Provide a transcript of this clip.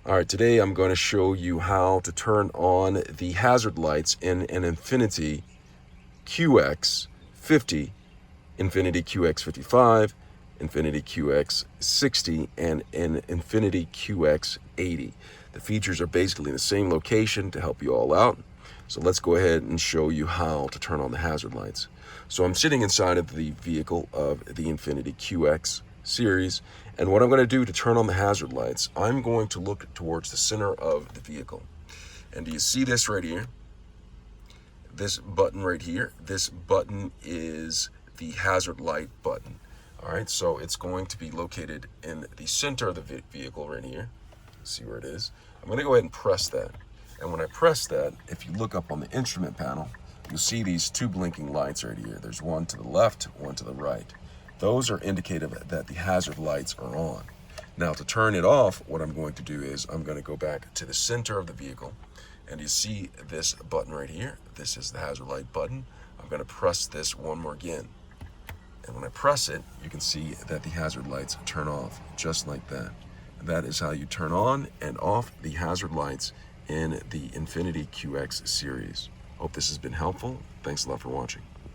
All right, today I'm going to show you how to turn on the hazard lights in an Infiniti QX 50, Infiniti QX 55, Infiniti QX 60, and an Infiniti QX 80. The features are basically in the same location to help you all out. So let's go ahead and show you how to turn on the hazard lights. So I'm sitting inside of the vehicle of the Infiniti QX series, and what I'm going to do to turn on the hazard lights, I'm going to look towards the center of the vehicle. And do you see this right here? This button right here, this button is the hazard light button. All right, so it's going to be located in the center of the vehicle right here. See where it is? I'm going to go ahead and press that. And when I press that, if you look up on the instrument panel, you'll see these two blinking lights right here. There's one to the left, one to the right. Those are indicative that the hazard lights are on. Now to turn it off, what I'm going to do is I'm going to go back to the center of the vehicle, and you see this button right here. This is the hazard light button. I'm going to press this one more again. And when I press it, you can see that the hazard lights turn off just like that. And that is how you turn on and off the hazard lights in the Infiniti QX series. Hope this has been helpful. Thanks a lot for watching.